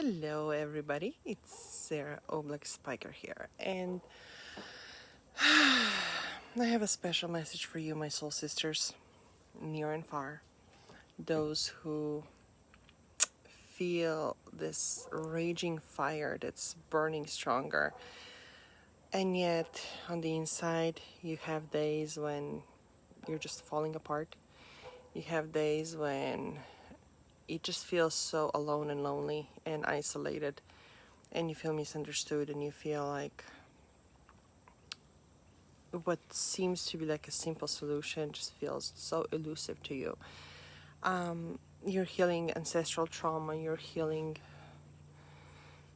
Hello, everybody. It's Sarah Oblak Spiker here, and I have a special message for you, my soul sisters, near and far. Those who feel this raging fire that's burning stronger, and yet on the inside, you have days when you're just falling apart. You have days when it just feels so alone and lonely and isolated, and you feel misunderstood, and you feel like what seems to be like a simple solution just feels so elusive to you. You're healing ancestral trauma, you're healing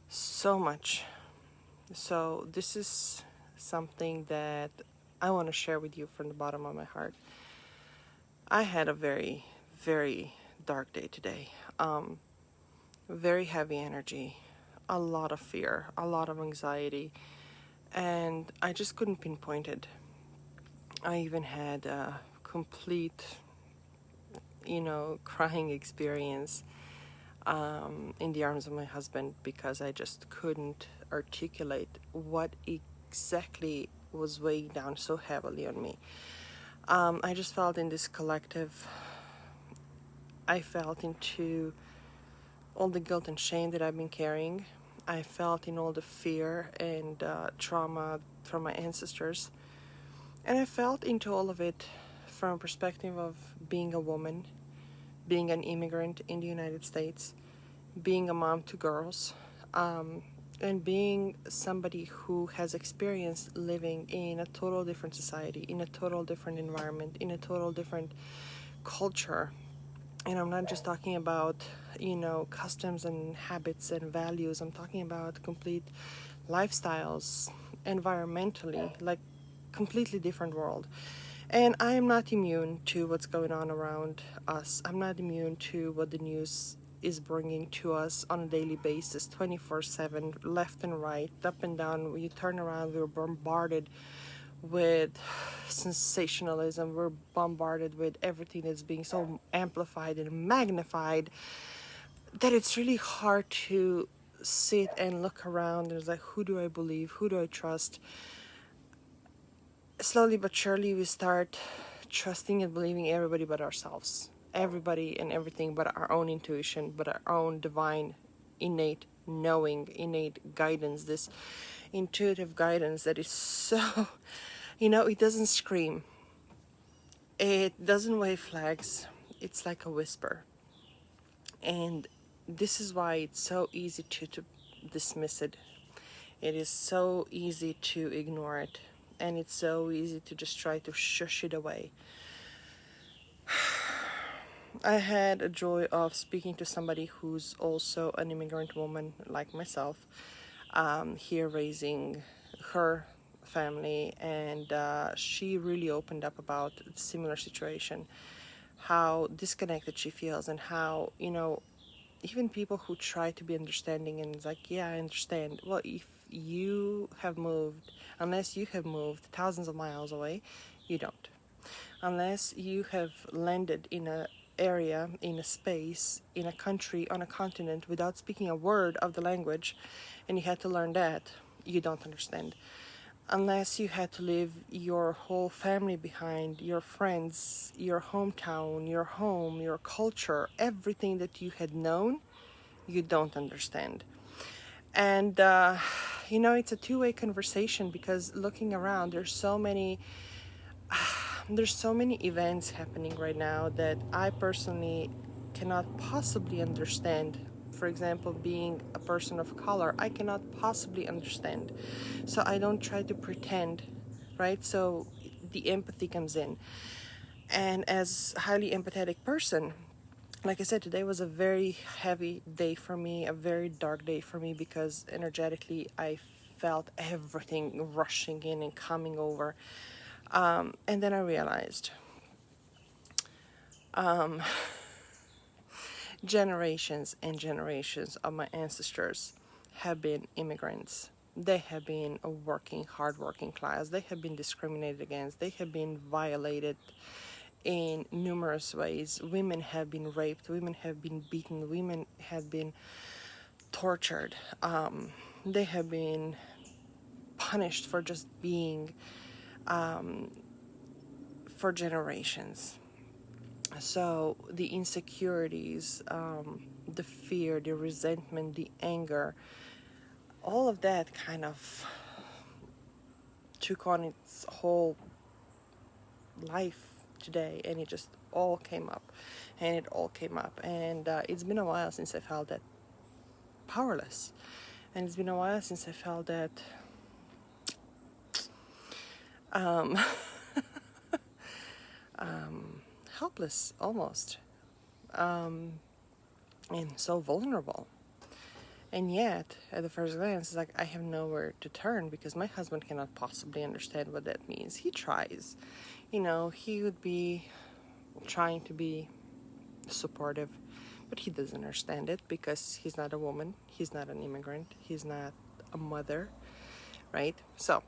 so much. So, this is something that I want to share with you from the bottom of my heart. I had a very, very dark day today. Very heavy energy, a lot of fear, a lot of anxiety, and I just couldn't pinpoint it. I even had a complete, crying experience in the arms of my husband because I just couldn't articulate what exactly was weighing down so heavily on me. I just felt in this collective, I felt into all the guilt and shame that I've been carrying. I felt in all the fear and trauma from my ancestors. And I felt into all of it from a perspective of being a woman, being an immigrant in the United States, being a mom to girls, and being somebody who has experienced living in a total different society, in a total different environment, in a total different culture. And I'm not just talking about, customs and habits and values. I'm talking about complete lifestyles, environmentally, like completely different world. And I am not immune to what's going on around us. I'm not immune to what the news is bringing to us on a daily basis, 24/7, left and right, up and down. When you turn around, we're bombarded with sensationalism. We're bombarded with everything that's being so amplified and magnified that it's really hard to sit and look around. There's like, who do I believe? Who do I trust? Slowly but surely, we start trusting and believing everybody but ourselves. Everybody and everything but our own intuition, but our own divine, innate knowing, innate guidance, this intuitive guidance that is so, it doesn't scream. It doesn't wave flags. It's like a whisper. And this is why it's so easy to dismiss it. It is so easy to ignore it. And it's so easy to just try to shush it away. I had a joy of speaking to somebody who's also an immigrant woman like myself, here raising her family, and she really opened up about a similar situation, how disconnected she feels, and how, even people who try to be understanding and it's like, yeah, I understand. Well, if you have moved, unless you have moved thousands of miles away, you don't. Unless you have landed in a area, in a space, in a country, on a continent without speaking a word of the language, and you had to learn that, you don't understand. Unless you had to leave your whole family behind, your friends, your hometown, your home, your culture, everything that you had known, you don't understand. And, it's a two-way conversation, because looking around, there's so many events happening right now that I personally cannot possibly understand. For example, being a person of color, I cannot possibly understand. So I don't try to pretend, right? So the empathy comes in. And as a highly empathetic person, like I said, today was a very heavy day for me, a very dark day for me, because energetically I felt everything rushing in and coming over. And then I realized generations and generations of my ancestors have been immigrants. They have been a hard-working class. They have been discriminated against. They have been violated in numerous ways. Women have been raped. Women have been beaten. Women have been tortured. They have been punished for just being for generations. So the insecurities, the fear, the resentment, the anger, all of that kind of took on its whole life today, and it just all came up, and it's been a while since I felt that powerless, and it's been a while since I felt that um, helpless almost, and so vulnerable. And yet, at the first glance, it's like I have nowhere to turn because my husband cannot possibly understand what that means. He tries. He would be trying to be supportive, but he doesn't understand it because he's not a woman, he's not an immigrant, he's not a mother, right? So,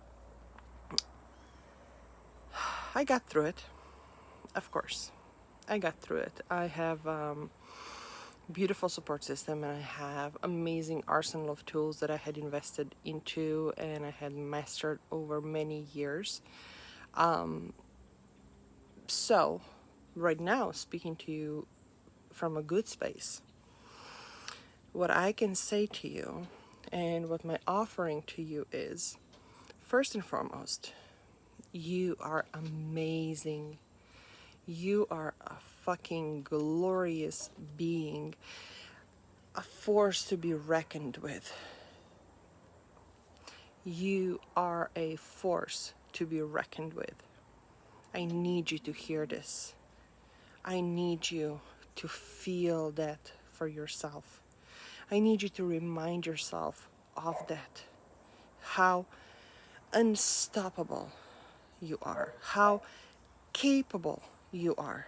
I got through it, of course. I got through it. I have beautiful support system, and I have amazing arsenal of tools that I had invested into and I had mastered over many years. So right now, speaking to you from a good space, what I can say to you and what my offering to you is, first and foremost, you are amazing. You are a fucking glorious being, a force to be reckoned with. You are a force to be reckoned with. I need you to hear this. I need you to feel that for yourself. I need you to remind yourself of that. How unstoppable you are. How capable you are.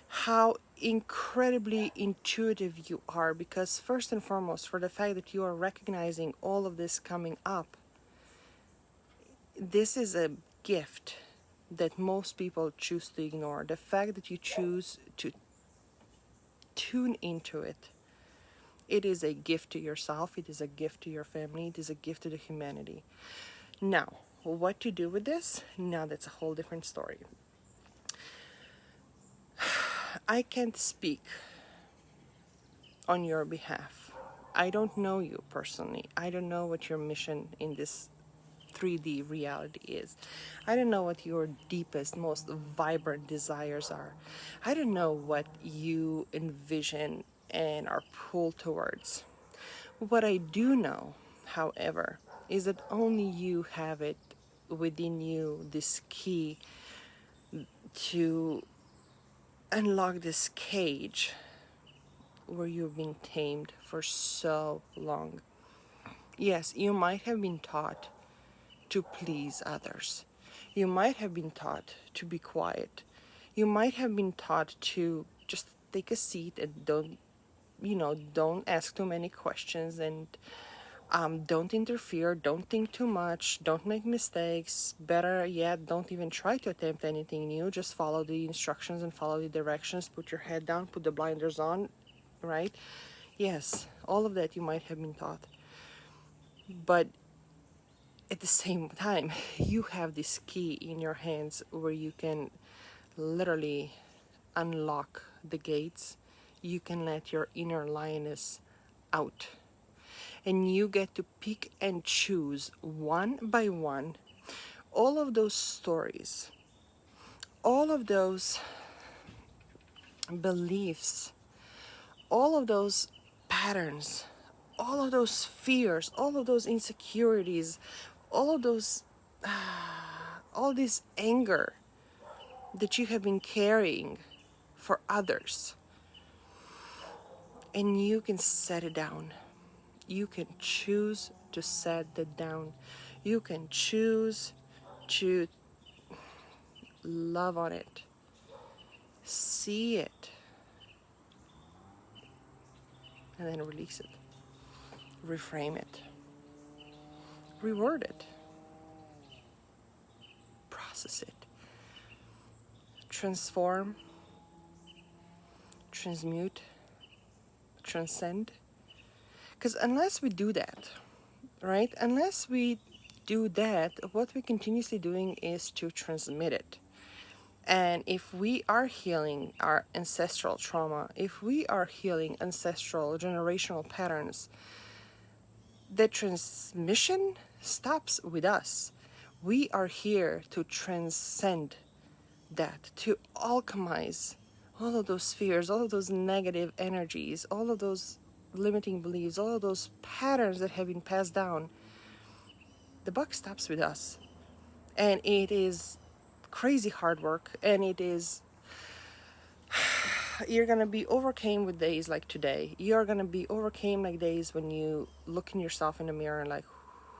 How incredibly intuitive you are, because first and foremost, for the fact that you are recognizing all of this coming up, this is a gift that most people choose to ignore. The fact that you choose to tune into it, it is a gift to yourself, it is a gift to your family, it is a gift to the humanity. Now, what to do with this? Now that's a whole different story. I can't speak on your behalf. I don't know you personally. I don't know what your mission in this 3D reality is. I don't know what your deepest, most vibrant desires are. I don't know what you envision and are pulled towards. What I do know, however, is that only you have it within you, this key to unlock this cage where you've been tamed for so long. Yes, you might have been taught to please others. You might have been taught to be quiet. You might have been taught to just take a seat and don't ask too many questions, and don't interfere, don't think too much, don't make mistakes. Better yet, don't even try to attempt anything new. Just follow the instructions and follow the directions. Put your head down, put the blinders on, right? Yes, all of that you might have been taught. But at the same time, you have this key in your hands where you can literally unlock the gates. You can let your inner lioness out. And you get to pick and choose one by one all of those stories, all of those beliefs, all of those patterns, all of those fears, all of those insecurities, all of those, all this anger that you have been carrying for others. And you can set it down. You can choose to set that down. You can choose to love on it, see it, and then release it, reframe it, reword it, process it, transform, transmute, transcend. Because unless we do that, right? Unless we do that, what we're continuously doing is to transmit it. And if we are healing our ancestral trauma, if we are healing ancestral generational patterns, the transmission stops with us. We are here to transcend that, to alchemize all of those fears, all of those negative energies, all of those limiting beliefs, all of those patterns that have been passed down. The buck stops with us. And it is crazy hard work, and it is, you're gonna be overcame with days like today. You're gonna be overcame like days when you look in yourself in the mirror and like,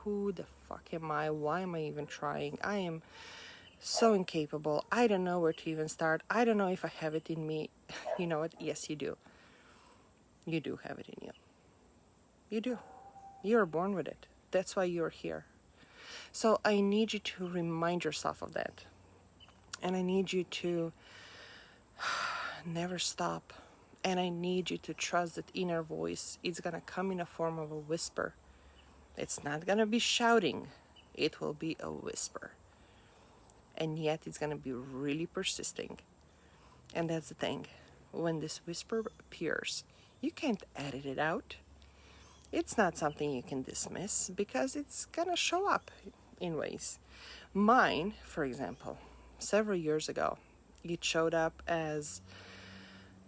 who the fuck am I? Why am I even trying? I am so incapable. I don't know where to even start. I don't know if I have it in me. You know what? Yes, you do. You do have it in you. You do. You're born with it. That's why you're here. So I need you to remind yourself of that. And I need you to never stop. And I need you to trust that inner voice. It's going to come in a form of a whisper. It's not going to be shouting. It will be a whisper. And yet it's going to be really persisting. And that's the thing. When this whisper appears, you can't edit it out. It's not something you can dismiss because it's going to show up in ways. Mine, for example, several years ago, it showed up as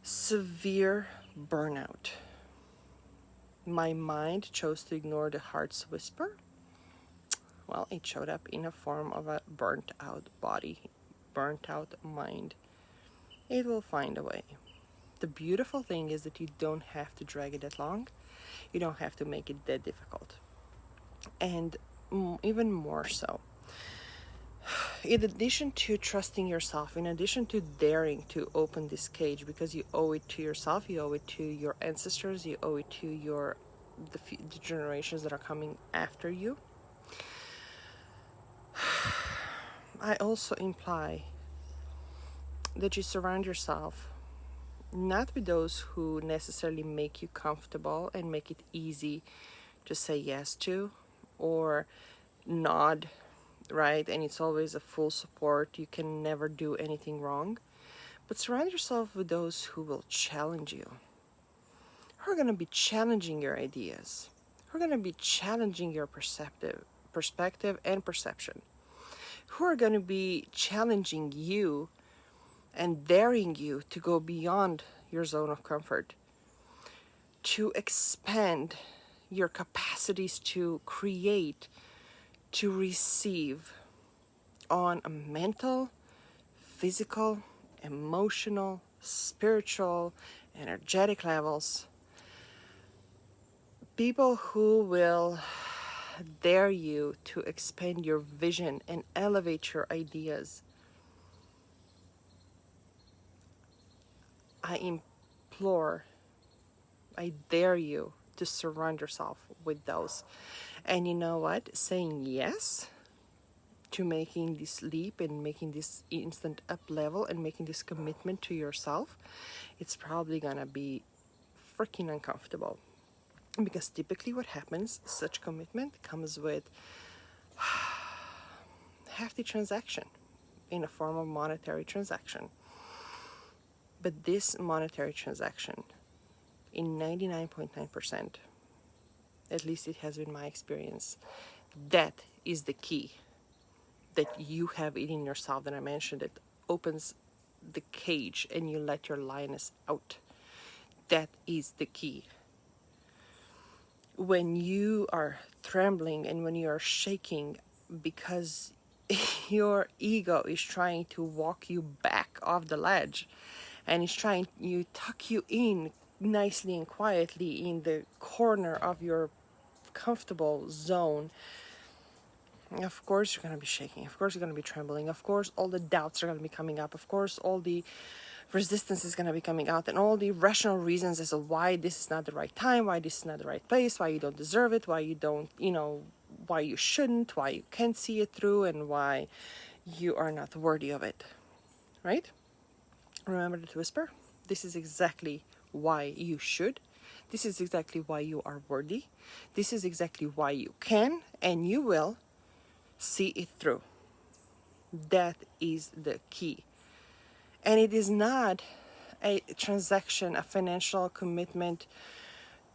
severe burnout. My mind chose to ignore the heart's whisper. Well, it showed up in a form of a burnt out body, burnt out mind. It will find a way. The beautiful thing is that you don't have to drag it that long. You don't have to make it that difficult. And even more so, in addition to trusting yourself, in addition to daring to open this cage, because you owe it to yourself, you owe it to your ancestors, you owe it to the generations that are coming after you, I also imply that you surround yourself not with those who necessarily make you comfortable and make it easy to say yes to or nod, right? And it's always a full support. You can never do anything wrong. But surround yourself with those who will challenge you, who are going to be challenging your ideas, who are going to be challenging your perspective and perception, who are going to be challenging you and daring you to go beyond your zone of comfort, to expand your capacities to create, to receive on a mental, physical, emotional, spiritual, energetic levels. People who will dare you to expand your vision and elevate your ideas. I implore, I dare you to surround yourself with those. And you know what? Saying yes to making this leap and making this instant up level and making this commitment to yourself, it's probably gonna be freaking uncomfortable. Because typically what happens, such commitment comes with hefty transaction in a form of monetary transaction. But this monetary transaction, in 99.9%, at least it has been my experience, that is the key. That you have it in yourself that I mentioned, that opens the cage and you let your lioness out. That is the key. When you are trembling and when you are shaking because your ego is trying to walk you back off the ledge and is trying to tuck you in nicely and quietly in the corner of your comfortable zone, of course you're going to be shaking, of course you're going to be trembling, of course all the doubts are going to be coming up, of course all the resistance is going to be coming out, and all the rational reasons as to why this is not the right time, why this is not the right place, why you don't deserve it, why you don't, why you shouldn't, why you can't see it through, and why you are not worthy of it, right? Remember that whisper? This is exactly why you should. This is exactly why you are worthy. This is exactly why you can and you will see it through. That is the key. And it is not a transaction, a financial commitment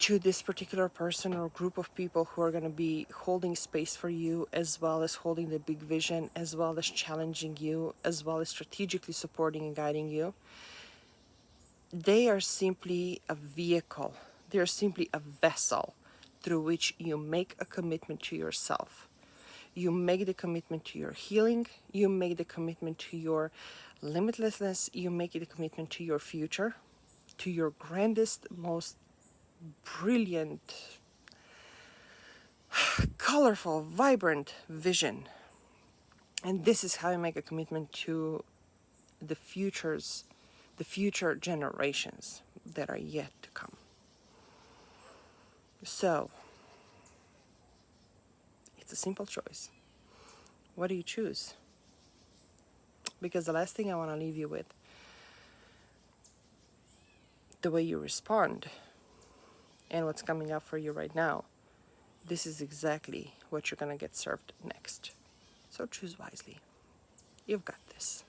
to this particular person or group of people who are going to be holding space for you, as well as holding the big vision, as well as challenging you, as well as strategically supporting and guiding you. They are simply a vehicle. They are simply a vessel through which you make a commitment to yourself. You make the commitment to your healing. You make the commitment to your limitlessness. You make the commitment to your future, to your grandest, most brilliant, colorful, vibrant vision. And this is how you make a commitment to the future generations that are yet to come. So, it's a simple choice. What do you choose? Because the last thing I want to leave you with, the way you respond and what's coming up for you right now, this is exactly what you're going to get served next. So choose wisely. You've got this.